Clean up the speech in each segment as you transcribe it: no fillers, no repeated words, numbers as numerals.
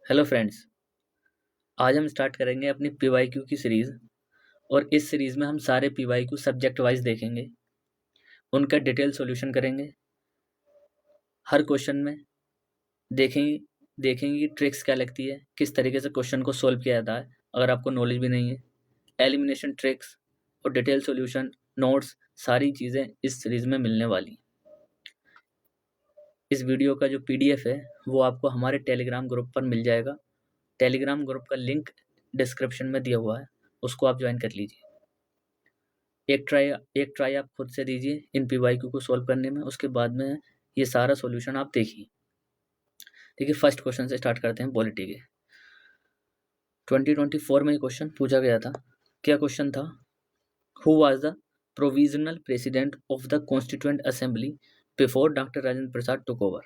Hello friends. आज हम start करेंगे अपनी पीवाईक्यू की सीरीज़। और इस सीरीज़ में हम सारे पीवाईक्यू सब्जेक्ट वाइज देखेंगे, उनका डिटेल सॉल्यूशन करेंगे। हर क्वेश्चन में देखेंगे देखेंगे कि ट्रिक्स क्या लगती है, किस तरीके से क्वेश्चन को सोल्व किया जाता है अगर आपको नॉलेज भी नहीं है। एलिमिनेशन ट्रिक्स और डिटेल सॉल्यूशन, नोट्स, सारी चीज़ें इस सीरीज़ में मिलने वाली हैं। इस वीडियो का जो पीडीएफ है वो आपको हमारे टेलीग्राम ग्रुप पर मिल जाएगा। टेलीग्राम ग्रुप का लिंक डिस्क्रिप्शन में दिया हुआ है, उसको आप ज्वाइन कर लीजिए। एक ट्राई आप खुद से दीजिए इन पीवाईक्यू को सॉल्व करने में, उसके बाद में ये सारा सॉल्यूशन आप देखिए। देखिए, फर्स्ट क्वेश्चन से स्टार्ट करते हैं पॉलिटी के। 2024 में ये क्वेश्चन पूछा गया था। क्या क्वेश्चन था? Who was the provisional president of the constituent assembly before doctor Rajendra Prasad took over?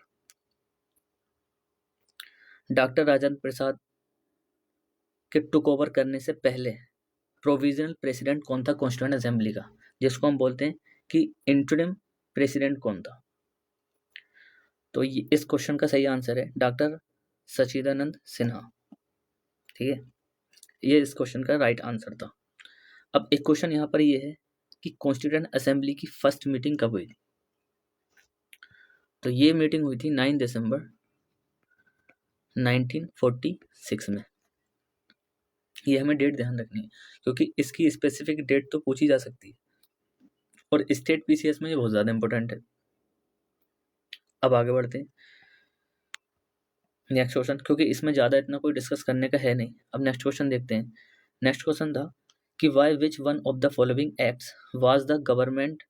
Doctor Rajendra Prasad के टुक ओवर करने से पहले प्रोविजनल प्रेसिडेंट कौन था कॉन्स्टिट्यूएंट असेंबली का, जिसको हम बोलते हैं कि इंटरिम प्रेसिडेंट कौन था? तो ये इस क्वेश्चन का सही आंसर है डॉक्टर सच्चिदानंद सिन्हा। ठीक है, ये इस क्वेश्चन का राइट आंसर था। अब एक क्वेश्चन यहाँ पर ये है कि कॉन्स्टिट्यूएंट असेंबली की फर्स्ट मीटिंग कब हुई थी? तो ये मीटिंग हुई थी 9 दिसंबर 1946 में। ये हमें डेट ध्यान रखनी है क्योंकि इसकी स्पेसिफिक डेट तो पूछी जा सकती है और स्टेट पीसीएस में ये बहुत ज़्यादा इंपॉर्टेंट है। अब आगे बढ़ते हैं नेक्स्ट क्वेश्चन, क्योंकि इसमें ज़्यादा इतना कोई डिस्कस करने का है नहीं। अब नेक्स्ट क्वेश्चन देखते हैं। नेक्स्ट क्वेश्चन था कि why which one of the following acts was the government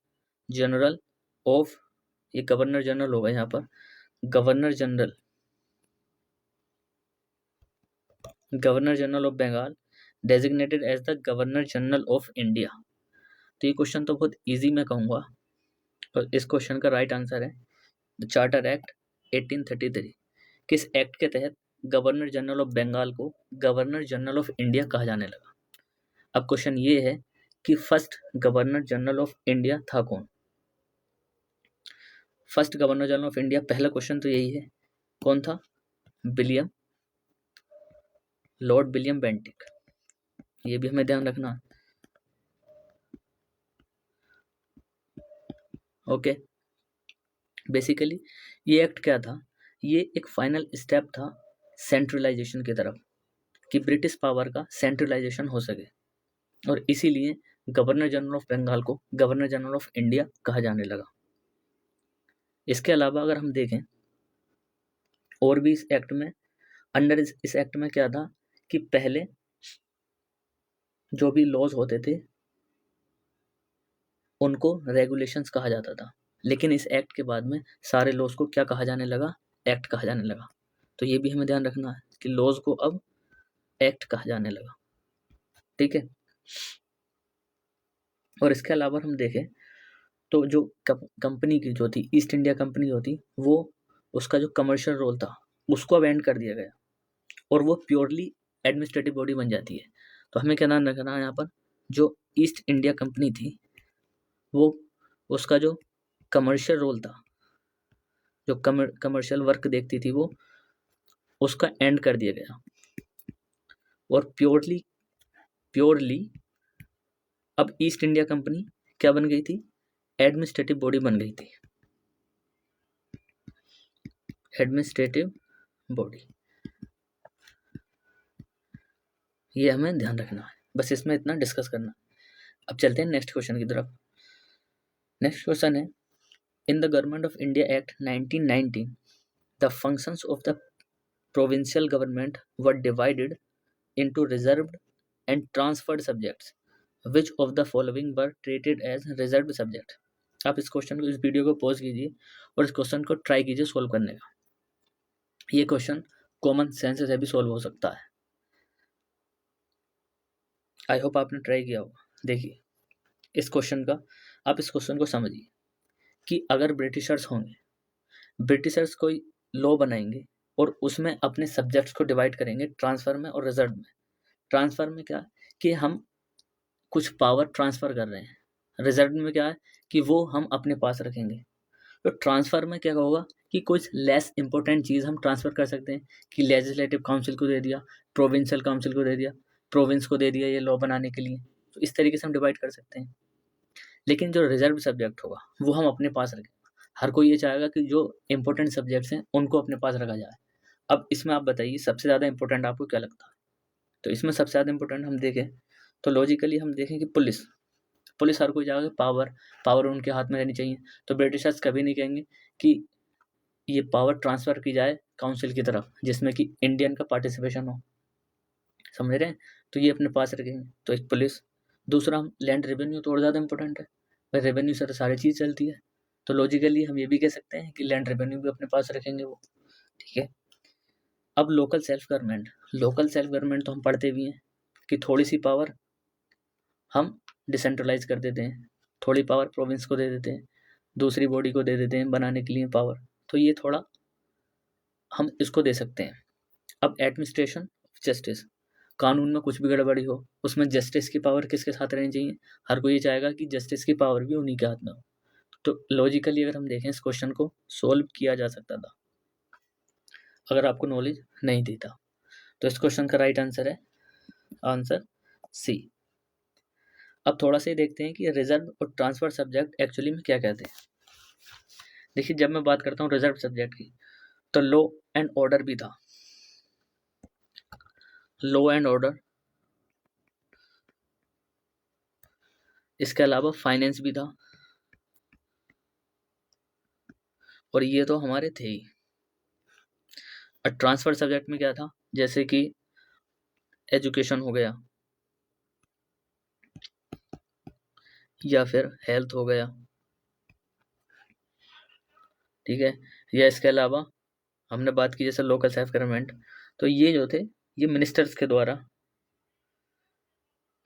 general of, ये गवर्नर जनरल होगा यहाँ पर, governor general of Bengal designated as the governor general of India. तो ये क्वेश्चन तो बहुत इजी मैं कहूँगा, और इस क्वेश्चन का राइट आंसर है द चार्टर एक्ट 1833। किस एक्ट के तहत गवर्नर जनरल ऑफ बंगाल को गवर्नर जनरल ऑफ इंडिया कहा जाने लगा? अब क्वेश्चन ये है कि first governor general of India था कौन? First governor general of India, पहला क्वेश्चन तो यही है, कौन था? Lord William Bentinck. ये भी हमें ध्यान रखना। ओके, बेसिकली ये एक्ट क्या था? ये एक फाइनल स्टेप था सेंट्रलाइजेशन की तरफ, कि ब्रिटिश पावर का सेंट्रलाइजेशन हो सके, और इसीलिए गवर्नर जनरल ऑफ बंगाल को गवर्नर जनरल ऑफ इंडिया कहा जाने लगा। इसके अलावा अगर हम देखें और भी इस एक्ट में, अंडर इस एक्ट में क्या था कि पहले जो भी लॉज होते थे उनको रेगुलेशंस कहा जाता था, लेकिन इस एक्ट के बाद में सारे लॉज को क्या कहा जाने लगा? एक्ट कहा जाने लगा। तो ये भी हमें ध्यान रखना है कि लॉज को अब एक्ट कहा जाने लगा। ठीक है, और इसके अलावा हम देखें तो जो कंपनी की जो थी, ईस्ट इंडिया कंपनी जो थी, वो उसका जो कमर्शियल रोल था उसको अब एंड कर दिया गया और वो प्योरली एडमिनिस्ट्रेटिव बॉडी बन जाती है। तो हमें क्या ध्यान रखना है यहाँ पर, जो ईस्ट इंडिया कंपनी थी वो उसका जो कमर्शियल रोल था, जो कमर्शियल वर्क देखती थी, वो उसका एंड कर दिया गया और प्योरली अब ईस्ट इंडिया कंपनी क्या बन गई थी? एडमिनिस्ट्रेटिव बॉडी बन गई थी, एडमिनिस्ट्रेटिव बॉडी। ये हमें ध्यान रखना है, बस इसमें इतना डिस्कस करना। अब चलते हैं नेक्स्ट क्वेश्चन की तरफ। नेक्स्ट क्वेश्चन है, in the government of India act 1919 the functions of the provincial government were divided into reserved and transferred subjects, which of the following were treated as reserved subject? आप इस question को, इस video को pause कीजिए और इस question को try कीजिए सोल्व करने का। ये क्वेश्चन कॉमन सेंस से भी सोल्व हो सकता है। आई होप आपने ट्राई किया होगा। देखिए इस क्वेश्चन का, आप इस क्वेश्चन को समझिए कि अगर ब्रिटिशर्स होंगे, ब्रिटिशर्स कोई लॉ बनाएंगे और उसमें अपने सब्जेक्ट्स को डिवाइड करेंगे ट्रांसफर में और रिजर्व में। ट्रांसफर में क्या कि हम कुछ पावर ट्रांसफर कर रहे हैं, रिजर्व में क्या है कि वो हम अपने पास रखेंगे। तो ट्रांसफर में क्या होगा कि कुछ लेस इंपॉर्टेंट चीज़ हम ट्रांसफ़र कर सकते हैं कि लेजिस्लेटिव काउंसिल को दे दिया, प्रोविंशियल काउंसिल को दे दिया, प्रोविंस को दे दिया ये लॉ बनाने के लिए। तो इस तरीके से हम डिवाइड कर सकते हैं। लेकिन जो रिजर्व सब्जेक्ट होगा वो हम अपने पास रखें। हर कोई ये चाहेगा कि जो इंपॉर्टेंट सब्जेक्ट्स हैं उनको अपने पास रखा जाए। अब इसमें आप बताइए सबसे ज़्यादा इंपॉर्टेंट आपको क्या लगता है? तो इसमें सबसे ज़्यादा इंपॉर्टेंट हम देखें तो लॉजिकली हम देखें कि पुलिस हर कोई चाहेगा पावर उनके हाथ में रहनी चाहिए। तो ब्रिटिशर्स कभी नहीं कहेंगे कि ये पावर ट्रांसफ़र की जाए काउंसिल की तरफ जिसमें कि इंडियन का पार्टिसिपेशन हो, समझ रहे हैं? तो ये अपने पास रखेंगे। तो एक पुलिस, दूसरा हम लैंड रेवेन्यू तो और ज़्यादा इंपॉर्टेंट है भाई, रेवेन्यू से तो सारी चीज़ चलती है। तो लॉजिकली हम ये भी कह सकते हैं कि लैंड रेवेन्यू भी अपने पास रखेंगे वो, ठीक है। अब लोकल सेल्फ गवर्नमेंट तो हम पढ़ते भी हैं कि थोड़ी सी पावर हम डिसेंट्रलाइज कर देते हैं, थोड़ी पावर प्रोविंस को दे देते हैं, दूसरी बॉडी को दे देते हैं बनाने के लिए पावर। तो ये थोड़ा हम इसको दे सकते हैं। अब एडमिनिस्ट्रेशन जस्टिस, कानून में कुछ भी गड़बड़ी हो उसमें जस्टिस की पावर किसके साथ रहनी चाहिए? हर कोई ये चाहेगा कि जस्टिस की पावर भी उन्हीं के हाथ में हो। तो लॉजिकली अगर हम देखें इस क्वेश्चन को सोल्व किया जा सकता था अगर आपको नॉलेज नहीं देता। तो इस क्वेश्चन का राइट आंसर है आंसर सी। अब थोड़ा सा ही देखते हैं कि रिजर्व और ट्रांसफर सब्जेक्ट एक्चुअली में क्या कहते हैं। देखिए जब मैं बात करता हूँ रिजर्व सब्जेक्ट की तो लॉ एंड ऑर्डर भी था, लॉ एंड ऑर्डर, इसके अलावा फाइनेंस भी था, और ये तो हमारे थे ही। और ट्रांसफर सब्जेक्ट में क्या था, जैसे कि एजुकेशन हो गया या फिर हेल्थ हो गया, ठीक है। या इसके अलावा हमने बात की जैसे लोकल सेल्फ गवर्नमेंट, तो ये जो थे ये मिनिस्टर्स के द्वारा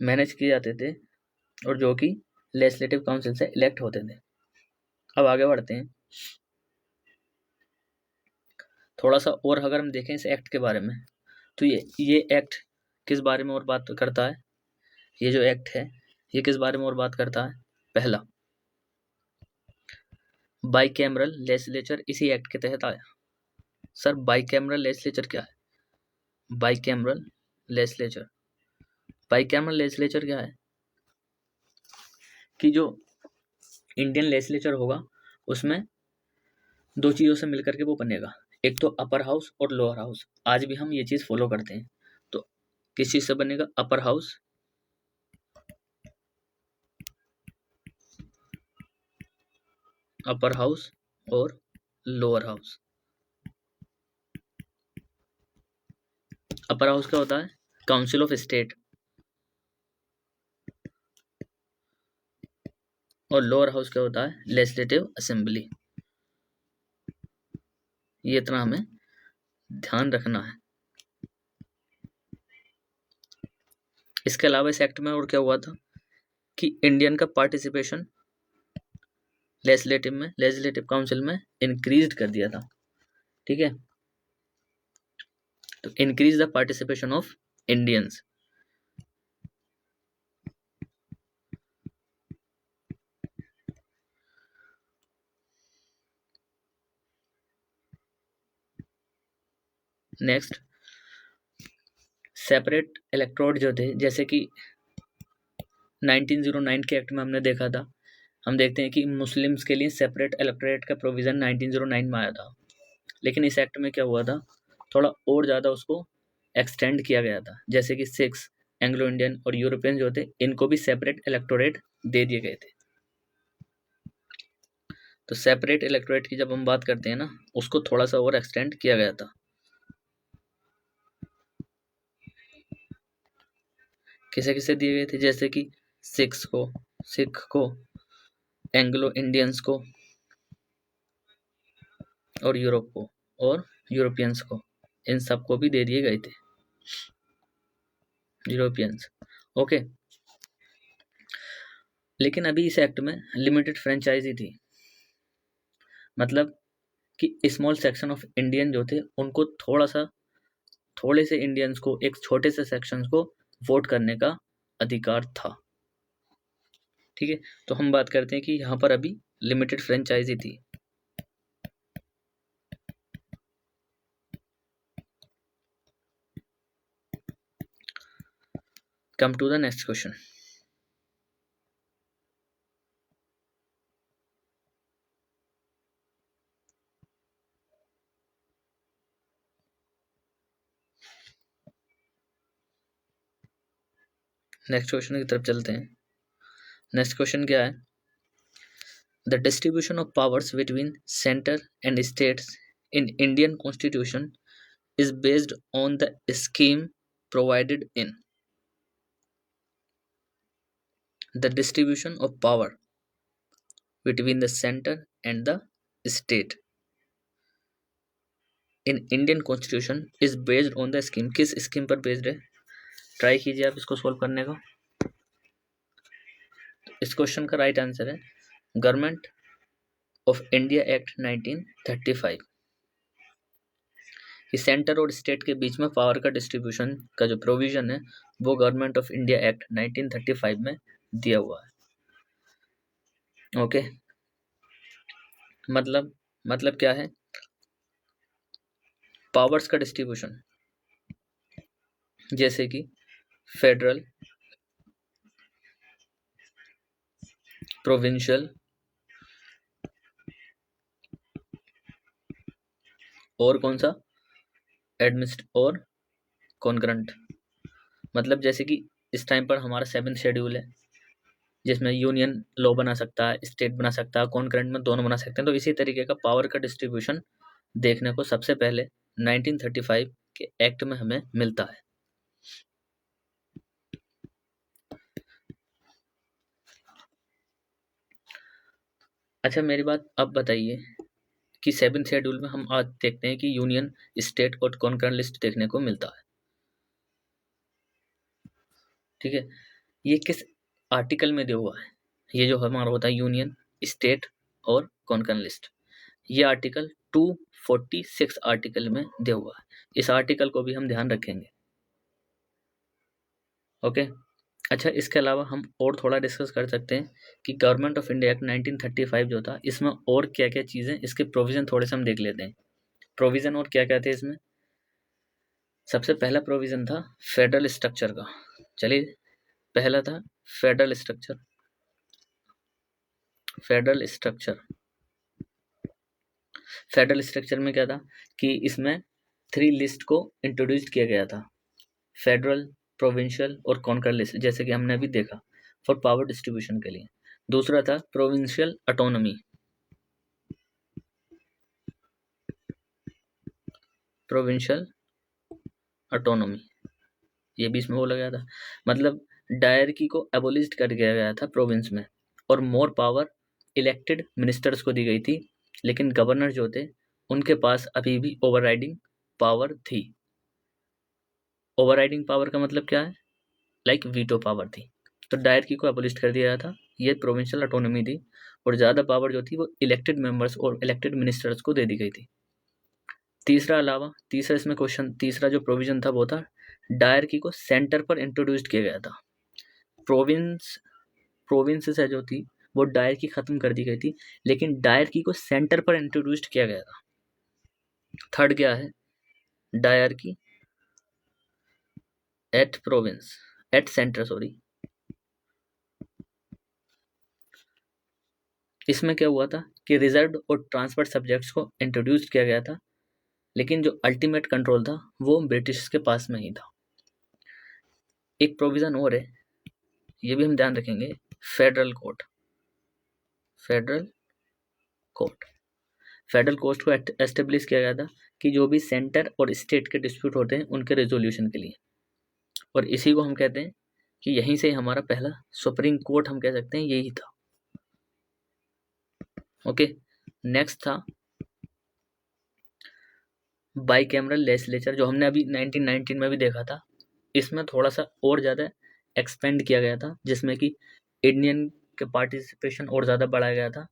मैनेज किए जाते थे और जो कि लेजिस्लेटिव काउंसिल से इलेक्ट होते थे। अब आगे बढ़ते हैं थोड़ा सा और अगर हम देखें इस एक्ट के बारे में तो ये एक्ट किस बारे में और बात करता है? ये जो एक्ट है ये किस बारे में और बात करता है? पहला, बाईकैमरल लेजिस्लेचर इसी एक्ट के तहत आया। सर बाईकैमरल लेजिस्लेचर क्या है? बाईकैमरल लेजिस्लेचर, बाईकैमरल लेजिस्लेचर क्या है कि जो इंडियन लेजिस्लेचर होगा उसमें दो चीज़ों से मिलकर के वो बनेगा, एक तो अपर हाउस और लोअर हाउस। आज भी हम ये चीज़ फॉलो करते हैं। तो किस चीज़ से बनेगा? अपर हाउस और लोअर हाउस। अपर हाउस क्या होता है? काउंसिल ऑफ स्टेट, और लोअर हाउस क्या होता है? Legislative assembly. ये इतना हमें ध्यान रखना है। इसके अलावा इस एक्ट में और क्या हुआ था कि इंडियन का पार्टिसिपेशन लेजिस्लेटिव काउंसिल में इंक्रीज कर दिया था, ठीक है। तो increase the participation of Indians. Next, separate electorate जो थे, जैसे कि 1909 के एक्ट में हमने देखा था, हम देखते हैं कि मुस्लिम्स के लिए सेपरेट इलेक्टोरेट का प्रोविज़न 1909 में आया था। लेकिन इस एक्ट में क्या हुआ था, थोड़ा और ज़्यादा उसको एक्सटेंड किया गया था, जैसे कि सिक्स, एंग्लो इंडियन और यूरोपियन जो थे इनको भी सेपरेट इलेक्टोरेट दे दिए गए थे। तो सेपरेट इलेक्टोरेट की जब हम बात करते हैं ना, उसको थोड़ा सा और एक्सटेंड किया गया था। किसे किसे दिए गए थे? जैसे कि सिख को, एंग्लो इंडियंस को और यूरोप को और यूरोपियंस को, इन सबको भी दे दिए गए थे, यूरोपियंस, ओके। लेकिन अभी इस एक्ट में लिमिटेड फ्रेंचाइजी थी, मतलब कि स्मॉल सेक्शन ऑफ इंडियन जो थे उनको थोड़े से इंडियंस को, एक छोटे से सेक्शन को वोट करने का अधिकार था, ठीक है। तो हम बात करते हैं कि यहाँ पर अभी लिमिटेड फ्रेंचाइजी थी। Come to the next question. Next question की तरफ चलते हैं। नेक्स्ट क्वेश्चन क्या है? The distribution of powers between centre and states in Indian constitution is based on the scheme provided in the distribution of power between the center and the state in Indian constitution is based on the scheme। किस scheme पर based है? Try कीजिए आप इसको solve करने का। इस question का राइट आंसर है गवर्नमेंट ऑफ इंडिया एक्ट 1935। कि सेंटर और स्टेट के बीच में पावर का डिस्ट्रीब्यूशन का जो प्रोविजन है वो गवर्नमेंट ऑफ इंडिया एक्ट 1935 में दिया हुआ है। ओके, मतलब क्या है? पावर्स का डिस्ट्रीब्यूशन जैसे कि फेडरल, प्रोविंशियल और कौन सा और कॉन्करेंट। मतलब जैसे कि इस टाइम पर हमारा 7th शेड्यूल है जिसमें यूनियन लॉ बना सकता है, स्टेट बना सकता है, कॉन्करेंट में दोनों बना सकते हैं। तो इसी तरीके का पावर का डिस्ट्रीब्यूशन देखने को सबसे पहले 1935 के एक्ट में हमें मिलता है। अच्छा, मेरी बात अब बताइए कि 7th शेड्यूल में हम आज देखते हैं कि यूनियन, स्टेट और कॉन्करेंट लिस्ट देखने को मिलता है। ठीक है, ये किस आर्टिकल में दिया हुआ है? ये जो हमारा होता है यूनियन, स्टेट और कॉन्करेंट लिस्ट, ये आर्टिकल 246 आर्टिकल में दिया हुआ है। इस आर्टिकल को भी हम ध्यान रखेंगे। ओके, अच्छा, इसके अलावा हम और थोड़ा डिस्कस कर सकते हैं कि गवर्नमेंट ऑफ इंडिया एक्ट 1935 जो था इसमें और क्या क्या चीज़ें, इसके प्रोविज़न थोड़े से हम देख लेते हैं। प्रोविज़न और क्या क्या थे इसमें? सबसे पहला प्रोविज़न था फेडरल स्ट्रक्चर का। चलिए, पहला था फेडरल स्ट्रक्चर। फेडरल स्ट्रक्चर में क्या था कि इसमें 3 लिस्ट को इंट्रोड्यूस किया गया था, फेडरल, प्रोविंशियल और कॉन्करेंट लिस्ट, जैसे कि हमने अभी देखा, फॉर पावर डिस्ट्रीब्यूशन के लिए। दूसरा था प्रोविंशियल ऑटोनॉमी। ये भी इसमें वो लगाया था, मतलब डायरकी को एबोलिश कर दिया गया था प्रोविंस में, और मोर पावर इलेक्टेड मिनिस्टर्स को दी गई थी, लेकिन गवर्नर जो थे उनके पास अभी भी ओवरराइडिंग पावर थी। ओवरराइडिंग पावर का मतलब क्या है? लाइक वीटो पावर थी। तो डायरकी को एबोलिश कर दिया गया था, ये प्रोविंशियल ऑटोनॉमी थी, और ज़्यादा पावर जो थी वो इलेक्टेड मेंबर्स और इलेक्टेड मिनिस्टर्स को दे दी गई थी। तीसरा जो प्रोविजन था वो था डायरकी को सेंटर पर इंट्रोड्यूस किया गया था। प्रोविंसेस है जो थी वो डायरकी खत्म कर दी गई थी, लेकिन डायरकी को सेंटर पर इंट्रोड्यूस किया गया था। थर्ड क्या है? Dyarchy at centre. इसमें क्या हुआ था कि रिजर्व और ट्रांसफर सब्जेक्ट्स को इंट्रोड्यूस किया गया था, लेकिन जो अल्टीमेट कंट्रोल था वो ब्रिटिश के पास में ही था। एक प्रोविजन और है, ये भी हम ध्यान रखेंगे, फेडरल कोर्ट को एस्टेब्लिश किया गया था कि जो भी सेंटर और स्टेट के डिस्प्यूट होते हैं उनके रेजोल्यूशन के लिए, और इसी को हम कहते हैं कि यहीं से हमारा पहला सुप्रीम कोर्ट हम कह सकते हैं यही था। ओके, नेक्स्ट था बाइकैमरल लेजिस्लेचर, जो हमने अभी 1919 में भी देखा था। इसमें थोड़ा सा और ज़्यादा एक्सपेंड किया गया था, जिसमें कि इंडियन के पार्टिसिपेशन और ज़्यादा बढ़ाया गया था,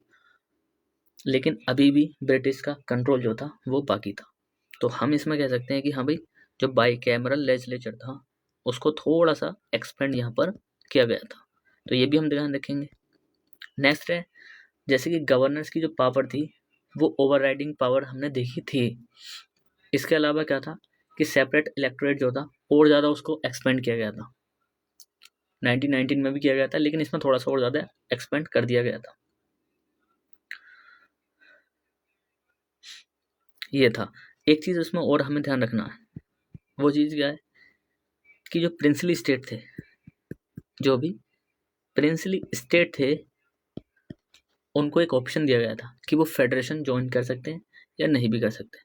लेकिन अभी भी ब्रिटिश का कंट्रोल जो था वो बाकी था। तो हम इसमें कह सकते हैं कि हाँ भाई, जो बाइकैमरल लेजिस्लेचर था उसको थोड़ा सा एक्सपेंड यहाँ पर किया गया था, तो ये भी हम ध्यान रखेंगे। नेक्स्ट है, जैसे कि गवर्नर्स की जो पावर थी वो ओवरराइडिंग पावर हमने देखी थी। इसके अलावा क्या था कि सेपरेट इलेक्टोरेट जो था और ज़्यादा उसको एक्सपेंड किया गया था। 1919 में भी किया गया था, लेकिन इसमें थोड़ा सा और ज़्यादा एक्सपेंड कर दिया गया था। ये था। एक चीज़ इसमें और हमें ध्यान रखना है, वो चीज़ क्या है कि जो प्रिंसली स्टेट थे, जो भी प्रिंसली स्टेट थे, उनको एक ऑप्शन दिया गया था कि वो फेडरेशन ज्वाइन कर सकते हैं या नहीं भी कर सकते।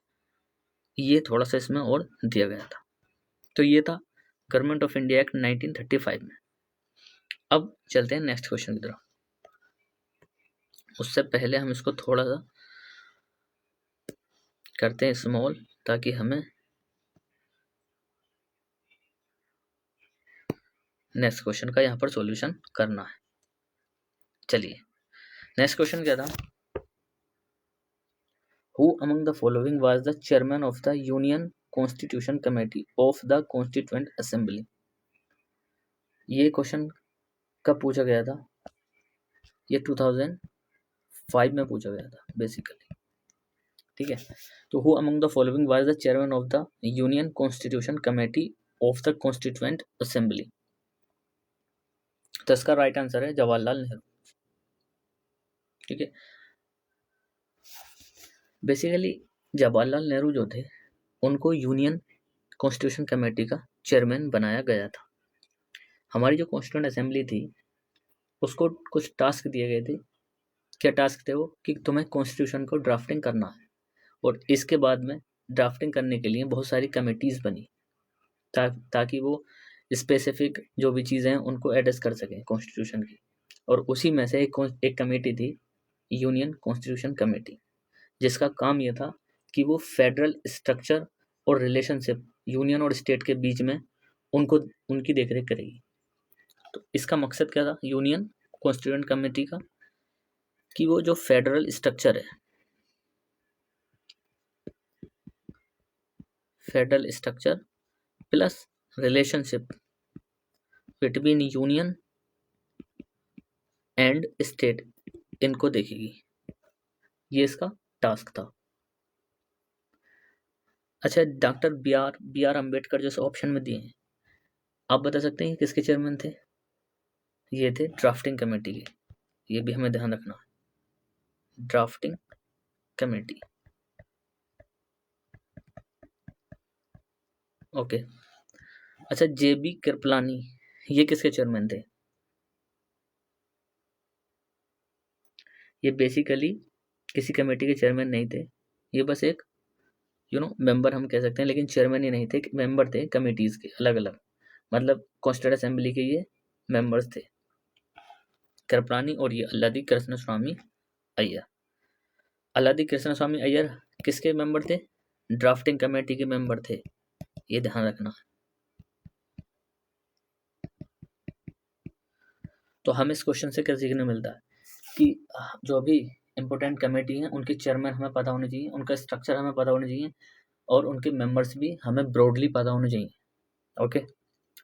ये थोड़ा सा इसमें और दिया गया था। तो ये था गवर्नमेंट ऑफ इंडिया एक्ट 1935 में। अब चलते हैं नेक्स्ट क्वेश्चन की तरफ। उससे पहले हम इसको थोड़ा सा करते हैं स्मॉल, ताकि हमें नेक्स्ट क्वेश्चन का यहाँ पर सॉल्यूशन करना है। चलिए, नेक्स्ट क्वेश्चन क्या था? Who among the following was the chairman of the Union Constitution Committee of the Constituent Assembly? ये क्वेश्चन कब पूछा गया था? ये 2005 में पूछा गया था बेसिकली, ठीक है। तो who among the following was the chairman of the union constitution committee of the constituent assembly? तो इसका राइट आंसर है जवाहरलाल नेहरू, ठीक है। बेसिकली जवाहरलाल नेहरू जो थे, उनको यूनियन कॉन्स्टिट्यूशन कमेटी का चेयरमैन बनाया गया था। हमारी जो कॉन्स्टिट्यूएंट असेंबली थी, उसको कुछ टास्क दिए गए थे। क्या टास्क थे वो? कि तुम्हें कॉन्स्टिट्यूशन को ड्राफ्टिंग करना है, और इसके बाद में ड्राफ्टिंग करने के लिए बहुत सारी कमेटीज़ बनी, ताकि वो स्पेसिफिक जो भी चीज़ें हैं उनको एड्रेस कर सकें कॉन्स्टिट्यूशन की। और उसी में से एक कमेटी थी, यूनियन कॉन्स्टिट्यूशन कमेटी, जिसका काम ये था कि वो फेडरल स्ट्रक्चर और रिलेशनशिप यूनियन और स्टेट के बीच में उनको उनकी देखरेख करेगी। तो इसका मकसद क्या था यूनियन कॉन्स्टिट्यूएंट कमेटी का? कि वो जो फेडरल स्ट्रक्चर है, federal structure plus relationship between union and state, इनको देखेगी। ये इसका टास्क था। अच्छा, डॉक्टर बी आर अम्बेडकर जैसे ऑप्शन में दिए हैं, आप बता सकते हैं किसके चेयरमैन थे? ये थे ड्राफ्टिंग कमेटी के। ये भी हमें ध्यान रखना है, ड्राफ्टिंग कमेटी। ओके। अच्छा, जे बी कृपलानी, ये किसके चेयरमैन थे? ये बेसिकली किसी कमेटी के चेयरमैन नहीं थे, ये बस एक मेंबर हम कह सकते हैं, लेकिन चेयरमैन ही नहीं थे, मेंबर थे कमेटीज के अलग अलग, मतलब कॉन्स्टिट्यूएंट असेंबली के ये मेंबर्स थे, कृपलानी और ये अल्लादी कृष्ण स्वामी अय्यर। अल्लादी कृष्ण स्वामी अय्यर किसके मेंबर थे? ड्राफ्टिंग कमेटी के मेंबर थे, ये ध्यान रखना। तो हमें इस क्वेश्चन से क्या सीखने मिलता है कि जो भी इंपॉर्टेंट कमेटी है उनके चेयरमैन हमें पता होने चाहिए, उनका स्ट्रक्चर हमें पता होना चाहिए, और उनके मेंबर्स भी हमें ब्रॉडली पता होने चाहिए। ओके,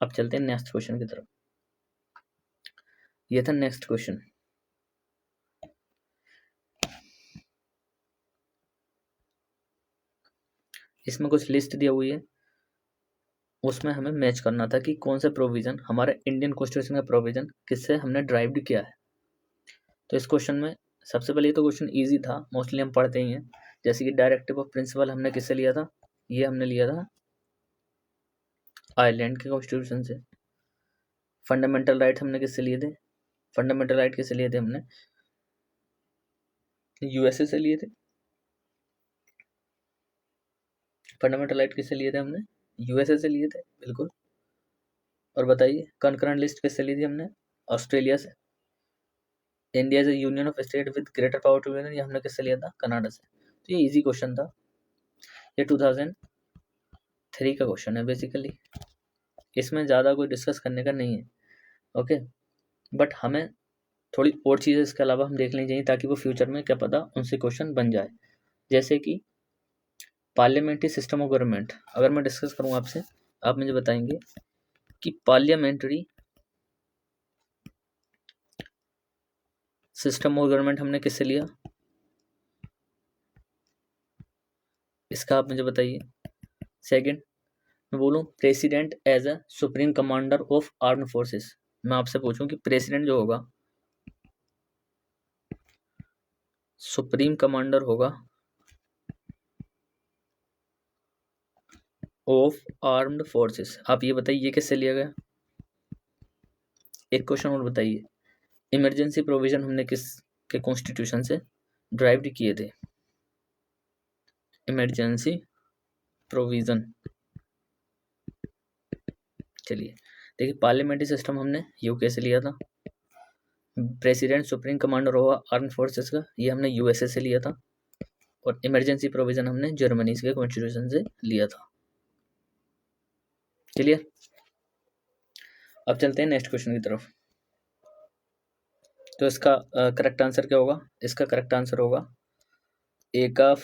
अब चलते हैं नेक्स्ट क्वेश्चन की तरफ। ये था नेक्स्ट क्वेश्चन। इसमें कुछ लिस्ट दी हुई है, उसमें हमें मैच करना था कि कौन सा प्रोविजन हमारा इंडियन कॉन्स्टिट्यूशन का प्रोविजन किससे हमने ड्राइव्ड किया है। तो इस क्वेश्चन में सबसे पहले तो क्वेश्चन इजी था, मोस्टली हम पढ़ते ही हैं। जैसे कि डायरेक्टिव ऑफ प्रिंसिपल हमने किससे लिया था? ये हमने लिया था आयरलैंड के कॉन्स्टिट्यूशन से। फंडामेंटल राइट हमने किससे लिए थे? फंडामेंटल राइट किससे लिए थे? हमने यूएसए से लिए थे। फंडामेंटल राइट किससे लिए थे? हमने यूएसए से लिए थे, बिल्कुल। और बताइए कंकरेंट लिस्ट किससे ली थी? हमने ऑस्ट्रेलिया से। India is union of state with greater power to union, ये हमने किससे लिया था? कनाडा से। तो ये इजी क्वेश्चन था, ये 2003 का क्वेश्चन है बेसिकली, इसमें ज़्यादा कोई डिस्कस करने का नहीं है। ओके, बट हमें थोड़ी और चीज़ें इसके अलावा हम देख लेनी चाहिए, ताकि वो फ्यूचर में क्या पता उनसे क्वेश्चन बन जाए। जैसे कि पार्लियामेंट्री सिस्टम ऑफ गवर्नमेंट, अगर मैं डिस्कस करूँ आपसे, आप मुझे बताएंगे कि पार्लियामेंट्री सिस्टम ऑफ गवर्नमेंट हमने किससे लिया? इसका आप मुझे बताइए। सेकंड, मैं बोलूँ president as a supreme commander of armed forces, मैं आपसे पूछूं कि प्रेसिडेंट जो होगा सुप्रीम कमांडर होगा ऑफ आर्म्ड फोर्सेस, आप ये बताइए ये किससे लिया गया। एक क्वेश्चन और बताइए, इमरजेंसी प्रोविजन हमने किस के कॉन्स्टिट्यूशन से ड्राइव किए थे। इमरजेंसी प्रोविजन, चलिए देखिए, पार्लियामेंट्री सिस्टम हमने यूके से लिया था, प्रेसिडेंट सुप्रीम कमांडर होगा आर्म फोर्सेस का, ये हमने यूएसए से लिया था, और इमरजेंसी प्रोविजन हमने जर्मनी के कॉन्स्टिट्यूशन से लिया था। क्लियर। अब चलते हैं नेक्स्ट क्वेश्चन की तरफ। तो इसका करेक्ट आंसर क्या होगा, इसका करेक्ट आंसर होगा ए का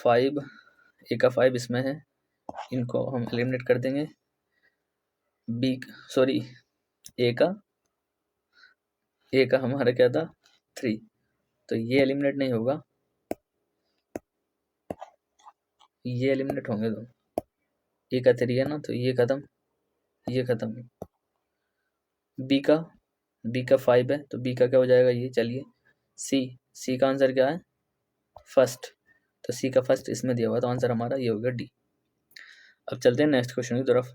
5 इसमें है, इनको हम एलिमिनेट कर देंगे। बी सॉरी ए का हमारा क्या था 3, तो ये एलिमिनेट नहीं होगा, ये एलिमिनेट होंगे दो, ए का 3 है ना, तो ये खत्म, ये खत्म। बी का 5 है, तो बी का क्या हो जाएगा ये, चलिए सी का आंसर क्या है फर्स्ट, तो सी का फर्स्ट इसमें दिया हुआ, तो आंसर हमारा ये होगा डी। अब चलते हैं नेक्स्ट क्वेश्चन की तरफ।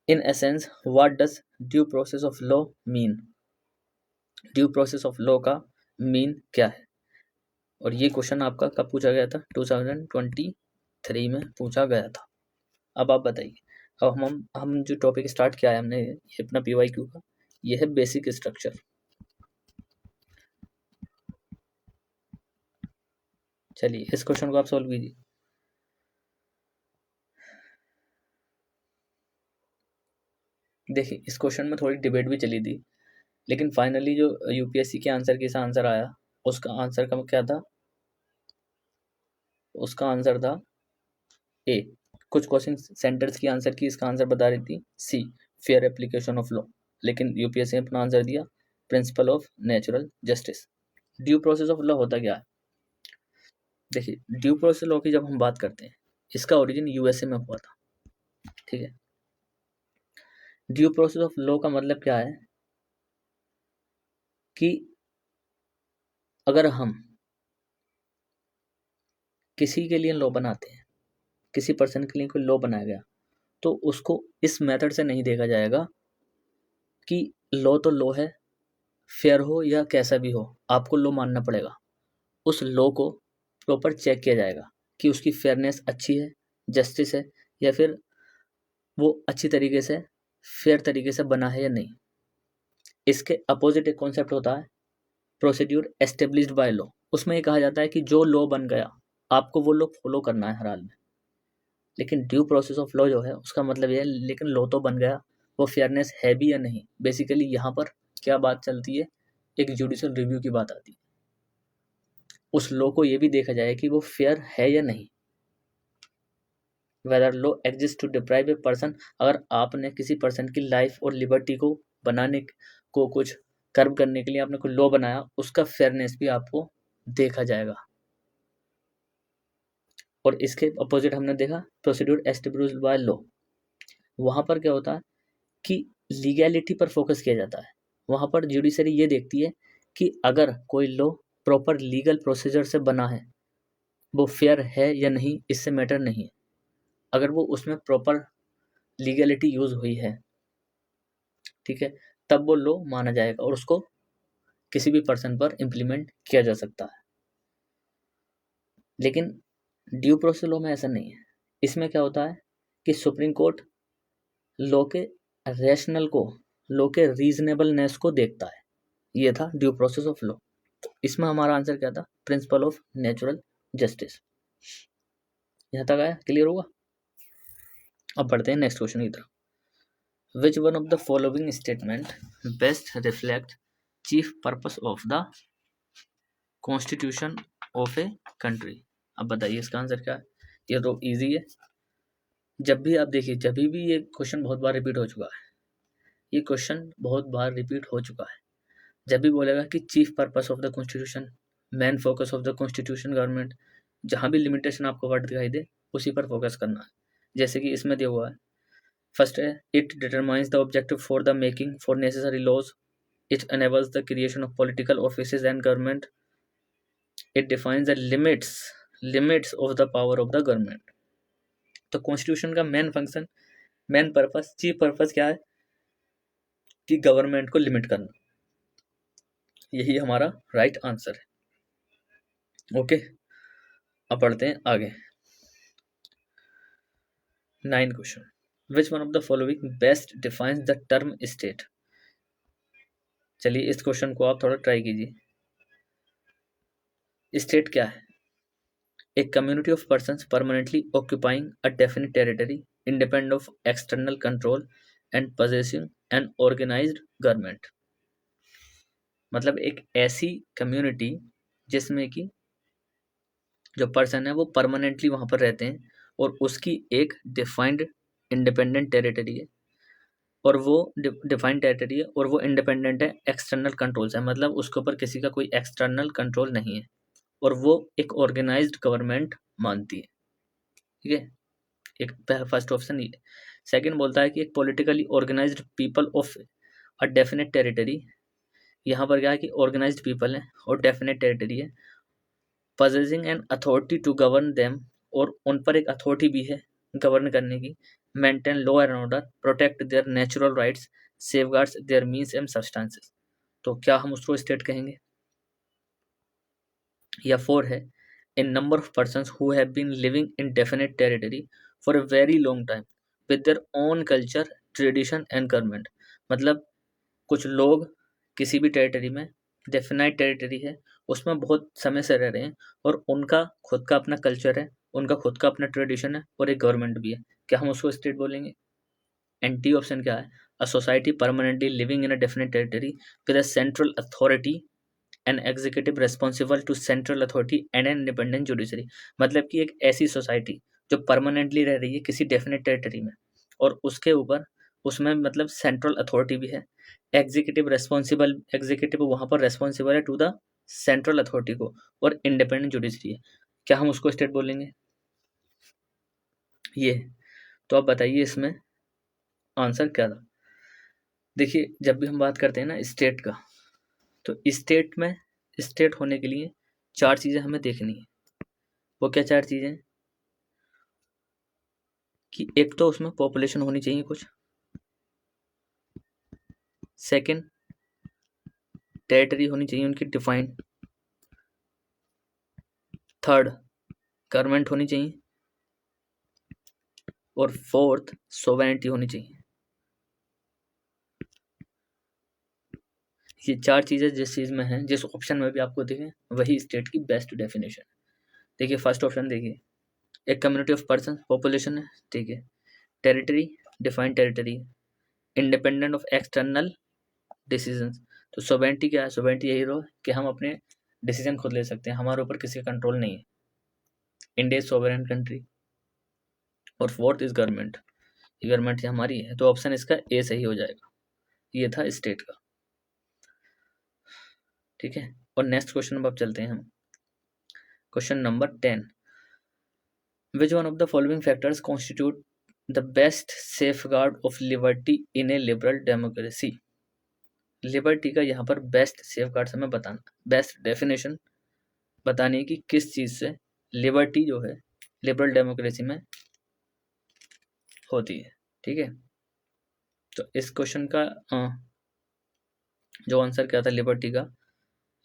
In essence what does due process of law mean, due process of law का मीन क्या है। और ये क्वेश्चन आपका कब पूछा गया था, 2023 में पूछा गया था। अब आप बताइए, अब हम जो टॉपिक स्टार्ट किया है हमने, ये अपना PYQ का, ये है बेसिक स्ट्रक्चर। चलिए इस क्वेश्चन को आप सॉल्व कीजिए। देखिए इस क्वेश्चन में थोड़ी डिबेट भी चली थी, लेकिन फाइनली जो UPSC के आंसर के साथ आंसर आया, उसका आंसर का क्या था, उसका आंसर था ए। कुछ क्वेश्चन सेंटर्स की आंसर की इसका आंसर बता रही थी सी, फेयर एप्लीकेशन ऑफ लॉ, लेकिन UPSC ने अपना आंसर दिया principle of natural justice. Due process of law होता क्या है, देखिए ड्यू प्रोसेस लॉ की जब हम बात करते हैं, इसका ओरिजिन USA में हुआ था, ठीक है। ड्यू प्रोसेस ऑफ लॉ का मतलब क्या है कि अगर हम किसी के लिए लॉ बनाते हैं, किसी पर्सन के लिए कोई लॉ बनाया गया, तो उसको इस मेथड से नहीं देखा जाएगा कि लॉ तो लॉ है, फेयर हो या कैसा भी हो, आपको लॉ मानना पड़ेगा। उस लॉ को प्रॉपर चेक किया जाएगा कि उसकी फेयरनेस अच्छी है, जस्टिस है, या फिर वो अच्छी तरीके से फेयर तरीके से बना है या नहीं। इसके अपोजिट एक कॉन्सेप्ट होता है प्रोसीड्यूर एस्टेब्लिश्ड बाय लॉ। उसमें ये कहा जाता है कि जो लॉ बन गया आपको वो लॉ फॉलो करना है हर हाल में। लेकिन ड्यू प्रोसेस ऑफ लॉ जो है उसका मतलब ये है, लेकिन लॉ तो बन गया, वो फेयरनेस है भी या नहीं। बेसिकली यहाँ पर क्या बात चलती है, एक जुडिशियल रिव्यू की बात आती है। उस लॉ को ये भी देखा जाए कि वो फेयर है या नहीं, whether law exist to deprive a person. अगर आपने किसी पर्सन की लाइफ और लिबर्टी को बनाने को, कुछ कर्व करने के लिए आपने कोई लॉ बनाया, उसका फेयरनेस भी आपको देखा जाएगा। और इसके अपोजिट हमने देखा प्रोसीड्यूर एस्टेब्लिश्ड बाय लॉ, वहाँ पर क्या होता है कि लीगैलिटी पर फोकस किया जाता है। वहाँ पर जुडिशरी ये देखती है कि अगर कोई लॉ प्रॉपर लीगल प्रोसीजर से बना है, वो फेयर है या नहीं, इससे मैटर नहीं है। अगर वो उसमें प्रॉपर लीगैलिटी यूज हुई है, ठीक है, तब वो लॉ माना जाएगा और उसको किसी भी पर्सन पर इम्प्लीमेंट किया जा सकता है। लेकिन ड्यू प्रोसेस लॉ में ऐसा नहीं है। इसमें क्या होता है कि सुप्रीम कोर्ट लॉ के रैशनल को, लॉ के रीजनेबलनेस को देखता है। ये था ड्यू प्रोसेस ऑफ लॉ। तो इसमें हमारा आंसर क्या था, प्रिंसिपल ऑफ नेचुरल जस्टिस। यहाँ तक आया, क्लियर होगा। अब बढ़ते हैं नेक्स्ट क्वेश्चन की तरफ। विच one of the following statement best reflect chief purpose of the constitution of a country. अब बताइए इसका आंसर क्या है। ये तो इजी है, जब भी आप देखिए, जब भी ये क्वेश्चन बहुत बार रिपीट हो चुका है, ये क्वेश्चन बहुत बार रिपीट हो चुका है। जब भी बोलेगा कि chief purpose of the constitution, main focus of the constitution government, जहाँ भी लिमिटेशन आपको वर्ड दिखाई दे उसी पर फोकस करना है। जैसे कि इसमें दिया हुआ है फर्स्ट है, it determines the objective for the making for necessary laws, it enables the creation of political offices and government, it defines the limits of the power of the government। तो कॉन्स्टिट्यूशन का main function, main purpose, chief purpose क्या है कि government को limit करना। यही हमारा right answer है। ओके, अब पढ़ते हैं आगे। 9 question, which one of the following best defines the term state. चलिए इस क्वेश्चन को आप थोड़ा ट्राई कीजिए। स्टेट क्या है? A community of persons permanently occupying a definite territory, independent of external control and possessing an organized government। मतलब एक ऐसी कम्युनिटी जिसमें कि जो पर्सन है वो परमानेंटली वहां पर रहते हैं और उसकी एक डिफाइंड इंडिपेंडेंट टेरिटरी है, और वो डिफाइंड टेरिटरी है और वो इंडिपेंडेंट है एक्सटर्नल कंट्रोल से, मतलब उसके ऊपर किसी का कोई एक्सटर्नल कंट्रोल नहीं है, और वो एक ऑर्गेनाइज्ड गवर्नमेंट मानती है। ठीक है, एक फर्स्ट ऑप्शन ये। सेकंड बोलता है कि एक politically organised people of a definite territory. यहाँ पर क्या है कि ऑर्गेनाइज्ड पीपल है और डेफिनेट टेरिटरी है, possessing an authority to govern them, और उन पर एक अथॉरिटी भी है गवर्न करने की, maintain law and order, protect their natural rights, safeguards their means and substances. तो क्या हम उसको स्टेट कहेंगे? या 4 है, in number of persons who have been living in definite territory for a very long time with their own culture, tradition and government. मतलब कुछ लोग किसी भी टेरिटरी में, डेफिनाइट टेरिटरी है उसमें बहुत समय से रह रहे हैं और उनका खुद का अपना कल्चर है, उनका खुद का अपना ट्रेडिशन है और एक गवर्नमेंट भी है। क्या हम उसको स्टेट बोलेंगे? एंड डी ऑप्शन क्या है? A society permanently living in a definite territory with a central authority and executive responsible to central authority and an independent judiciary. मतलब कि एक ऐसी सोसाइटी जो परमानेंटली रह रही है किसी डेफिनेट टेरिटरी में और उसके ऊपर, उसमें मतलब सेंट्रल अथॉरिटी भी है, एग्जीक्यूटिव वहाँ पर रेस्पॉन्सिबल है टू द सेंट्रल अथॉरिटी को, और इंडिपेंडेंट जुडिशरी है। क्या हम उसको स्टेट बोलेंगे? ये। तो आप बताइए इसमें आंसर क्या था? देखिए जब भी हम बात करते हैं ना स्टेट का, तो स्टेट में स्टेट होने के लिए 4 चीज़ें हमें देखनी है। वो क्या 4 चीज़ें? कि एक तो उसमें पॉपुलेशन होनी चाहिए कुछ, सेकंड टेरिटरी होनी चाहिए उनकी डिफाइंड, थर्ड गवर्नमेंट होनी चाहिए, और फोर्थ सोवेरेनिटी होनी चाहिए। ये 4 चीज़ें जिस चीज़ में हैं, जिस ऑप्शन में भी आपको दिखे, वही स्टेट की बेस्ट डेफिनेशन है। देखिए फर्स्ट ऑप्शन देखिए, एक कम्युनिटी ऑफ पर्सन, पॉपुलेशन है, ठीक है, territory, defined territory, independent of external decisions. तो सोवेरेनिटी क्या है? सोवेरेनिटी यही रहो कि हम अपने डिसीजन खुद ले सकते हैं, हमारे ऊपर किसी का कंट्रोल नहीं है। India is sovereign country. और फोर्थ इज गवर्नमेंट, गवर्नमेंट हमारी है। तो ऑप्शन इसका ए सही हो जाएगा। ये था स्टेट का। ठीक है, और नेक्स्ट क्वेश्चन अब चलते हैं हम। Question number 10, which one of the following factors constitute the best safeguard of liberty in A liberal democracy. Liberty का यहाँ पर बेस्ट सेफगार्ड हमें बताना, बेस्ट डेफिनेशन बतानी है कि किस चीज़ से लिबर्टी जो है लिबरल डेमोक्रेसी में होती है। ठीक है, तो इस क्वेश्चन का जो आंसर क्या था लिबर्टी का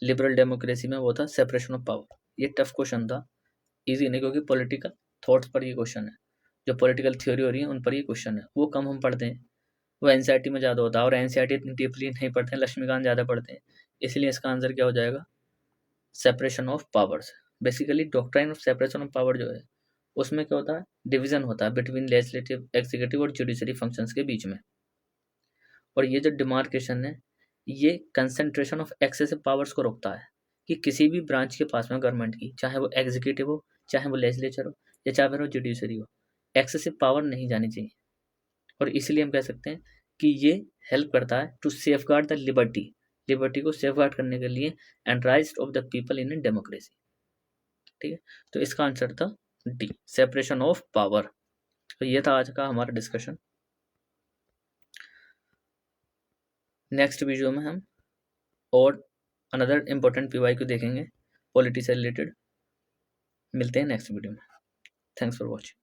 लिबरल डेमोक्रेसी में, वो था सेपरेशन ऑफ पावर। ये टफ क्वेश्चन था, इजी नहीं, क्योंकि पॉलिटिकल थॉट्स पर ये क्वेश्चन है, जो पॉलिटिकल थ्योरी हो रही है उन पर ये क्वेश्चन है। वो कम हम पढ़ते हैं, वो एनसीईआरटी में ज़्यादा होता है, और एनसीईआरटी इतनी डीपली नहीं पढ़ते हैं, लक्ष्मीकांत ज़्यादा पढ़ते हैं। इसलिए इसका आंसर क्या हो जाएगा? Separation of powers. Basically doctrine of separation of power जो है उसमें क्या होता है? डिवीजन होता है बिटवीन लेजिस्लेटिव, एग्जीक्यूटिव और जुडिशरी फंक्शंस के बीच में। और ये जो डिमार्केशन है ये कंसंट्रेशन ऑफ एक्सेसिव पावर्स को रोकता है, कि किसी भी ब्रांच के पास में गवर्नमेंट की, चाहे वो एग्जीक्यूटिव हो, चाहे वो लेजिस्लेचर हो, या चाहे वो जुडिशरी हो, एक्सेसिव पावर नहीं जानी चाहिए। और इसलिए हम कह सकते हैं कि ये हेल्प करता है to safeguard the liberty, liberty को सेफगार्ड करने के लिए, and rights of the people in a democracy. ठीक है, तो इसका आंसर था डी, सेपरेशन ऑफ पावर। तो ये था आज का हमारा डिस्कशन। नेक्स्ट वीडियो में हम और अनदर इम्पोर्टेंट PYQ देखेंगे पॉलिटी से रिलेटेड। मिलते हैं नेक्स्ट वीडियो में। Thanks for watching.